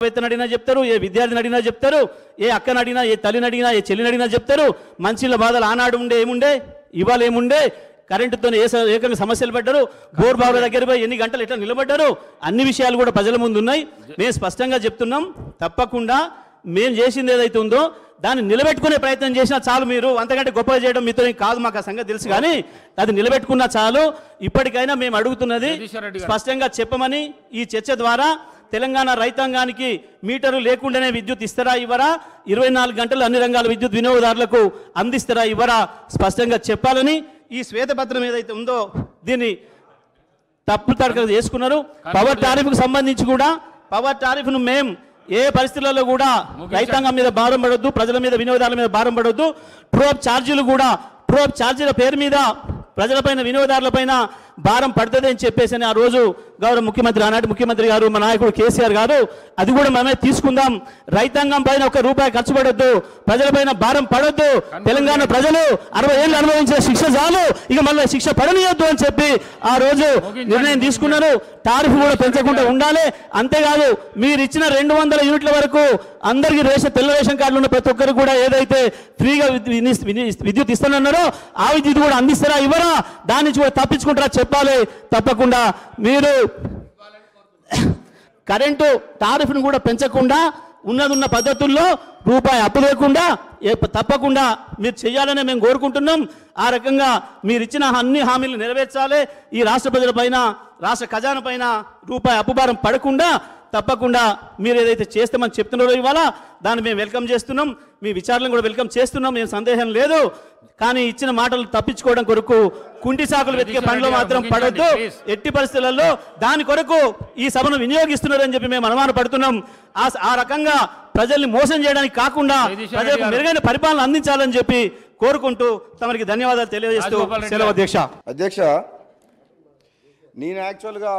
వేతనడినా చెప్తారు, ఏ విద్యార్థిని అడిగినా చెప్తారు, ఏ అక్కని అడిగినా, ఏ తల్లిని అడిగినా, ఏ చెల్లిని అడిగినా చెప్తారు. మంచిల బాధలు ఆనాడు ఉండే ఏముండే, ఇవాళ ఏముండే, కరెంటుతో ఏకంగా సమస్యలు పడ్డారు, బోర్ బావుల దగ్గర పోయి ఎన్ని గంటలు ఎట్లా నిలబడ్డారు, అన్ని విషయాలు కూడా ప్రజల ముందు ఉన్నాయి. మేము స్పష్టంగా చెప్తున్నాం, తప్పకుండా మేము చేసింది ఏదైతే ఉందో దాన్ని నిలబెట్టుకునే ప్రయత్నం చేసినా చాలు. మీరు అంతకంటే గొప్పగా చేయడం మీతో కాదు, మాకు ఆ సంగతి తెలుసు, కానీ అది నిలబెట్టుకున్నా చాలు. ఇప్పటికైనా మేము అడుగుతున్నది స్పష్టంగా చెప్పమని, ఈ చర్చ ద్వారా తెలంగాణ రైతాంగానికి మీటరు లేకుండానే విద్యుత్ ఇస్తారా ఇవ్వరా, 24 గంటలు అన్ని రంగాల విద్యుత్ వినియోగదారులకు అందిస్తారా ఇవ్వరా స్పష్టంగా చెప్పాలని ఈ శ్వేతపత్రం ఏదైతే ఉందో దీన్ని తప్పుతడక చేసుకున్నారు. పవర్ టారిఫ్కు సంబంధించి కూడా పవర్ టారిఫ్ను మేము ఏ పరిస్థితులలో కూడా రైతాంగం మీద భారం పడొద్దు, ప్రజల మీద వినియోగదారుల మీద భారం పడొద్దు. ట్రోప్ ఛార్జీలు కూడా ట్రోప్ ఛార్జీల పేరు మీద ప్రజలపైన వినియోగదారులపైన భారం పడుతుంది అని చెప్పేసి ఆ రోజు గౌరవ ముఖ్యమంత్రి, ఆనాటి ముఖ్యమంత్రి గారు, మా నాయకుడు కేసీఆర్ గారు, అది కూడా మనమే తీసుకుందాం. రైతాంగం పైన ₹1 ఖర్చు పడొద్దు, ప్రజలపైన భారం పడొద్దు. తెలంగాణ ప్రజలు 60 ఏళ్ళు అనుభవించిన శిక్ష చాలు, ఇక మళ్ళీ శిక్ష పడనియొద్దు అని చెప్పి ఆ రోజు నిర్ణయం తీసుకున్నారు. టారిఫ్ కూడా పెంచకుండా ఉండాలి. అంతేకాదు మీరు ఇచ్చిన 200 యూనిట్ల వరకు అందరికీ తెల్ల రేషన్ కార్డులు ఉన్న ప్రతి ఒక్కరు కూడా ఏదైతే ఫ్రీగా విద్యుత్ ఇస్తానన్నారో ఆ విద్యుత్ కూడా అందిస్తారా ఇవ్వరా, దాని నుంచి కూడా తప్పించుకుంటారా చెప్పాలి. తప్పకుండా మీరు కరెంటు టారిఫ్ను కూడా పెంచకుండా ఉన్నదున్న పద్ధతుల్లో రూపాయి అప్పు లేకుండా తప్పకుండా మీరు చేయాలని మేము కోరుకుంటున్నాం. ఆ రకంగా మీరు ఇచ్చిన అన్ని హామీలు నెరవేర్చాలి. ఈ రాష్ట్ర ప్రజలపైన, రాష్ట్ర ఖజానా పైన రూపాయి అప్పుభారం పడకుండా తప్పకుండా మీరు ఏదైతే చేస్తామని చెప్తున్నారో ఇవాళ దాన్ని మేము వెల్కమ్ చేస్తున్నాం. మీ విచారణను కూడా వెల్కమ్ చేస్తున్నాం, ఏం సందేహం లేదు. కానీ ఇచ్చిన మాటలు తప్పించుకోవడం కొరకు కుంటి సాకులు వెతికే పనిలో మాత్రం పడొద్దు. ఎట్టి పరిస్థితులలో దాని కొరకు ఈ సభను వినియోగిస్తున్నారని చెప్పి మేము అనుమానపడుతున్నాం. ఆ రకంగా ప్రజల్ని మోసం చేయడానికి కాకుండా ప్రజలకు మెరుగైన పరిపాలన అందించాలని చెప్పి కోరుకుంటూ తమరికి ధన్యవాదాలు తెలియజేస్తూ సెలవు. అధ్యక్ష, నేను యాక్చువల్గా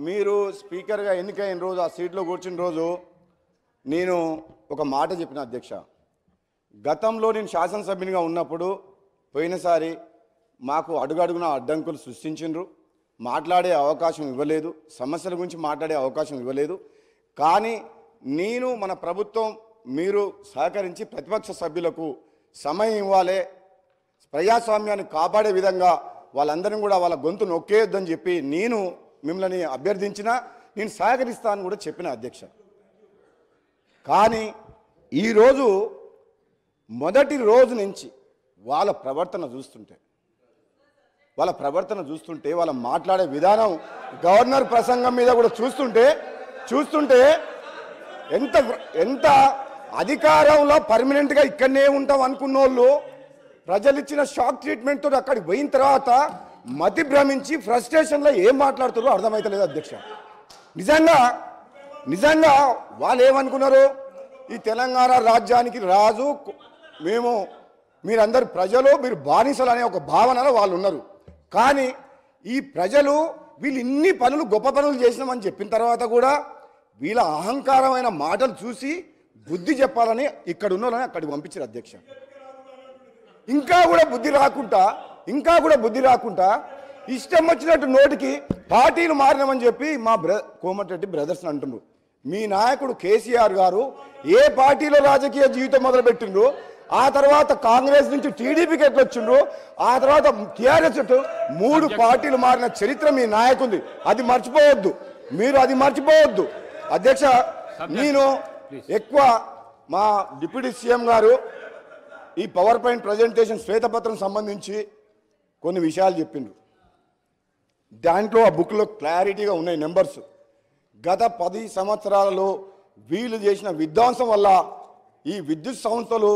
మీరు స్పీకర్గా ఎన్నికైన రోజు, ఆ సీట్లో కూర్చున్న రోజు నేను ఒక మాట చెప్పిన అధ్యక్ష. గతంలో నేను శాసనసభ్యునిగా ఉన్నప్పుడు పోయినసారి మాకు అడుగడుగున అడ్డంకులు సృష్టించిండ్రు, మాట్లాడే అవకాశం ఇవ్వలేదు, సమస్యల గురించి మాట్లాడే అవకాశం ఇవ్వలేదు. కానీ నేను, మన ప్రభుత్వం, మీరు సహకరించి ప్రతిపక్ష సభ్యులకు సమయం ఇవ్వాలి, ప్రజాస్వామ్యాన్ని కాపాడే విధంగా వాళ్ళందరినీ కూడా వాళ్ళ గొంతు నొక్కేయొద్దని చెప్పి నేను మిమ్మల్ని అభ్యర్థించిన, నేను సహకరిస్తాను కూడా చెప్పిన అధ్యక్ష. కానీ ఈరోజు మొదటి రోజు నుంచి వాళ్ళ ప్రవర్తన చూస్తుంటే వాళ్ళ మాట్లాడే విధానం, గవర్నర్ ప్రసంగం మీద కూడా చూస్తుంటే ఎంత అధికారంలో పర్మనెంట్గా ఇక్కడనే ఉంటాం అనుకున్న వాళ్ళు ప్రజలు ఇచ్చిన షాక్ ట్రీట్మెంట్ తోటి అక్కడికి పోయిన తర్వాత మతి భ్రమించి ఫ్రస్ట్రేషన్లో ఏం మాట్లాడుతారో అర్థమవుతలేదు అధ్యక్ష. నిజంగా వాళ్ళు ఏమనుకున్నారు, ఈ తెలంగాణ రాజ్యానికి రాజు మేము, మీరందరు ప్రజలు, మీరు బానిసలు అనే ఒక భావనలో వాళ్ళు ఉన్నారు. కానీ ఈ ప్రజలు వీళ్ళు ఇన్ని పనులు, గొప్ప పనులు చేసినామని చెప్పిన తర్వాత కూడా వీళ్ళ అహంకారమైన మాటలు చూసి బుద్ధి చెప్పాలని ఇక్కడ ఉన్న వాళ్ళని అక్కడికి పంపించారు అధ్యక్ష. ఇంకా కూడా బుద్ధి రాకుండా ఇష్టం వచ్చినట్టు నోటికి పార్టీలు మారినామని చెప్పి మా కోమటిరెడ్డి బ్రదర్స్ అంటున్నారు. మీ నాయకుడు కేసీఆర్ గారు ఏ పార్టీలో రాజకీయ జీవితం మొదలుపెట్టిండ్రు, ఆ తర్వాత కాంగ్రెస్ నుంచి టీడీపీకి ఎట్లా వచ్చిండ్రు, ఆ తర్వాత టీఆర్ఎస్ 3 పార్టీలు మారిన చరిత్ర మీ నాయకుంది. అది మర్చిపోవద్దు అధ్యక్ష. నేను ఎక్కువ మా డిప్యూటీ సీఎం గారు ఈ పవర్ పాయింట్ ప్రజెంటేషన్ శ్వేతపత్రం సంబంధించి కొన్ని విషయాలు చెప్పిండ్రు. దాంట్లో ఆ బుక్లో క్లారిటీగా ఉన్నాయి నెంబర్స్. గత 10 సంవత్సరాలలో వీళ్ళు చేసిన విధ్వంసం వల్ల ఈ విద్యుత్ సంస్థలు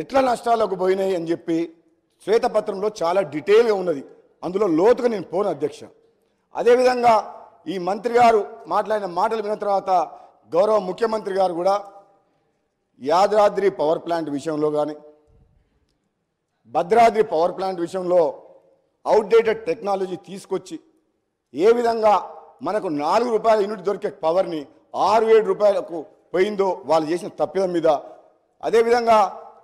ఎట్లా నష్టాలకు పోయినాయి అని చెప్పి శ్వేతపత్రంలో చాలా డీటెయిల్గా ఉన్నది. అందులో లోతుగా నేను పోను అధ్యక్ష. అదేవిధంగా ఈ మంత్రి గారు మాట్లాడిన మాటలు విన్న తర్వాత గౌరవ ముఖ్యమంత్రి గారు కూడా యాదాద్రి పవర్ ప్లాంట్ విషయంలో కానీ, భద్రాద్రి పవర్ ప్లాంట్ విషయంలో అవుట్డేటెడ్ టెక్నాలజీ తీసుకొచ్చి ఏ విధంగా మనకు ₹4 యూనిట్ దొరికే పవర్ని ₹6-7 పోయిందో వాళ్ళు చేసిన తప్పిదం మీద, అదేవిధంగా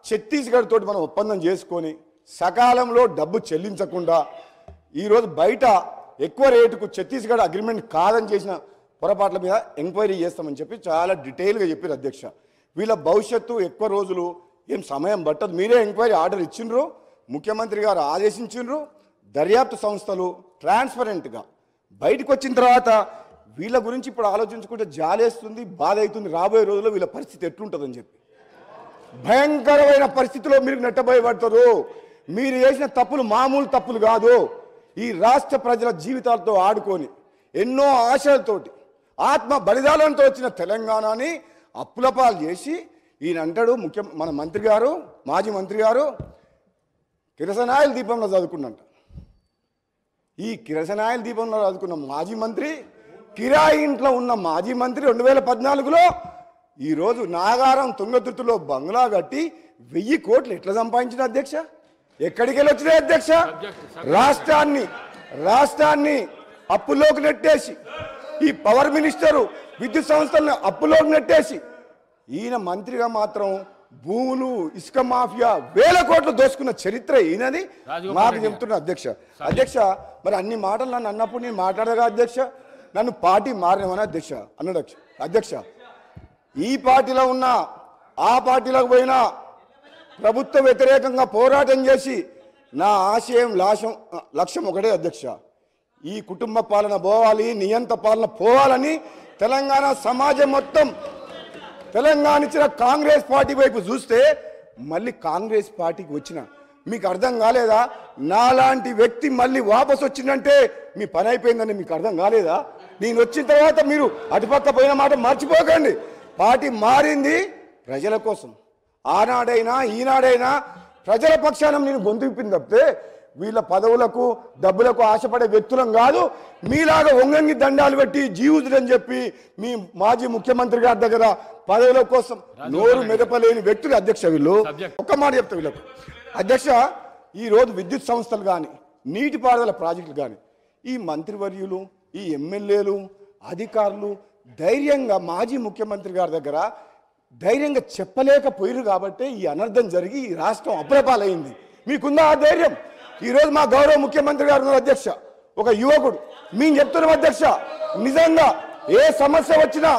ఛత్తీస్గఢ్ తోటి మనం ఒప్పందం చేసుకొని సకాలంలో డబ్బు చెల్లించకుండా ఈరోజు బయట ఎక్కువ రేటుకు ఛత్తీస్గఢ్ అగ్రిమెంట్ కాదని చేసిన పొరపాట్ల మీద ఎంక్వైరీ చేస్తామని చెప్పి చాలా డీటెయిల్గా చెప్పారు అధ్యక్ష. వీళ్ళ భవిష్యత్తు ఎక్కువ రోజులు ఏం సమయం పట్టదు. మీరే ఎంక్వైరీ ఆర్డర్ ఇచ్చిండ్రు, ముఖ్యమంత్రి గారు ఆదేశించిండ్రు. దర్యాప్తు సంస్థలు ట్రాన్స్పరెంట్గా బయటకు వచ్చిన తర్వాత వీళ్ళ గురించి ఇప్పుడు ఆలోచించుకుంటే జాలేస్తుంది, బాధ అవుతుంది. రాబోయే రోజుల్లో వీళ్ళ పరిస్థితి ఎట్లుంటుందని చెప్పి భయంకరమైన పరిస్థితిలో మీరు నెట్టబోయబడతారు. మీరు చేసిన తప్పులు మామూలు తప్పులు కాదు. ఈ రాష్ట్ర ప్రజల జీవితాలతో ఆడుకొని ఎన్నో ఆశలతోటి ఆత్మ బలిదానంతో వచ్చిన తెలంగాణని అప్పులపాలు చేసి ఈయన అంటాడు మన మంత్రి గారు, మాజీ మంత్రి గారు కిరసనాయిల దీపంలో చదువుకున్నంట. ఈ కిరసనాయిల దీపంలో చదువుకున్న మాజీ మంత్రి, కిరాయి ఇంట్లో ఉన్న మాజీ మంత్రి 2014లో ఈరోజు నాగారం తుంగతుర్తిలో బంగ్లా కట్టి 1000 కోట్లు ఎట్లా సంపాదించిన అధ్యక్ష? ఎక్కడికి వెళ్ళి వచ్చినాయి అధ్యక్ష? రాష్ట్రాన్ని అప్పులోకి నెట్టేసి, ఈ పవర్ మినిస్టరు విద్యుత్ సంస్థలను అప్పులోకి నెట్టేసి, ఈయన మంత్రిగా మాత్రం భూములు, ఇసుక మాఫియా 1000 కోట్లు దోసుకున్న చరిత్ర ఈయనది మాకు చెప్తున్నా అధ్యక్ష. అధ్యక్ష మరి అన్ని మాటలు నన్ను అన్నప్పుడు నేను మాట్లాడగా అధ్యక్ష, నన్ను పార్టీ మారినవని అధ్యక్ష అన్నాడు అధ్యక్ష. ఈ పార్టీలో ఉన్న ఆ పార్టీలోకి పోయినా ప్రభుత్వ వ్యతిరేకంగా పోరాటం చేసి నా ఆశయం లక్ష్యం ఒకటే అధ్యక్ష, ఈ కుటుంబ పాలన పోవాలి, నియంత పాలన పోవాలని తెలంగాణ సమాజం మొత్తం తెలంగాణ ఇచ్చిన కాంగ్రెస్ పార్టీ వైపు చూస్తే మళ్ళీ కాంగ్రెస్ పార్టీకి వచ్చిన మీకు అర్థం కాలేదా? నాలాంటి వ్యక్తి మళ్ళీ వాపసు వచ్చిందంటే మీ పని అయిపోయిందని మీకు అర్థం కాలేదా? నేను వచ్చిన తర్వాత మీరు అటుపక్క పోయిన మాట మర్చిపోకండి. పార్టీ మారింది ప్రజల కోసం. ఆనాడైనా ఈనాడైనా ప్రజల పక్షాన నేను గొంతు విప్పింది తప్పితే వీళ్ళ పదవులకు డబ్బులకు ఆశపడే వ్యక్తులం కాదు. మీలాగా వంగంగి దండాలు పెట్టి జీవుదురని చెప్పి మీ మాజీ ముఖ్యమంత్రి గారి దగ్గర పదవుల కోసం నోరు మెదపలేని వ్యక్తులు అధ్యక్ష. వీళ్ళు ఒక్క మాట చెప్తా వీళ్ళకు అధ్యక్ష, ఈరోజు విద్యుత్ సంస్థలు కానీ నీటిపారుదల ప్రాజెక్టులు కానీ ఈ మంత్రివర్యులు, ఈ ఎమ్మెల్యేలు, అధికారులు ధైర్యంగా మాజీ ముఖ్యమంత్రి గారి దగ్గర ధైర్యంగా చెప్పలేకపోయారు కాబట్టి ఈ అనర్థం జరిగి ఈ రాష్ట్రం అప్రపాలైంది. మీకుందా ఆ ధైర్యం? ఈరోజు మా గౌరవ ముఖ్యమంత్రి గారు ఉన్నారు అధ్యక్ష, ఒక యువకుడు. మేము చెప్తున్నాం అధ్యక్ష, నిజంగా ఏ సమస్య వచ్చినా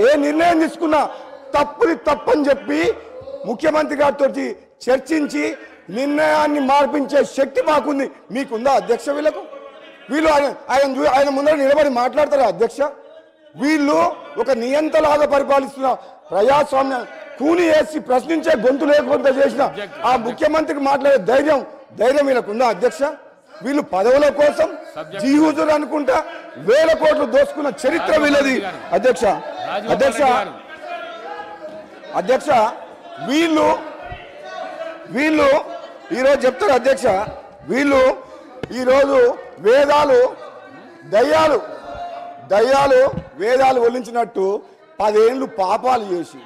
ఏ నిర్ణయం తీసుకున్నా తప్పని చెప్పి ముఖ్యమంత్రి గారితో చర్చించి నిర్ణయాన్ని మార్పించే శక్తి మాకుంది. మీకుందా అధ్యక్ష? వీళ్ళు ఆయన ముందర నిలబడి మాట్లాడతారా అధ్యక్ష? వీళ్ళు ఒక నియంతలాగా పరిపాలిస్తున్న ప్రజాస్వామ్య కూని వేసి ప్రశ్నించే గొంతు లేకుండా చేసిన ఆ ముఖ్యమంత్రికి మాట్లాడే ధైర్యం వీళ్ళకుందా అధ్యక్ష? వీళ్ళు పదవుల కోసం జీహుజులు అనుకుంటా 1000 కోట్లు దోసుకున్న చరిత్ర వీళ్ళది అధ్యక్ష. అధ్యక్ష వీళ్ళు ఈరోజు చెప్తారు అధ్యక్ష, వీళ్ళు ఈరోజు దయ్యాలు వేదాలు ఒలించినట్టు 10 ఏళ్ళు పాపాలు చేసి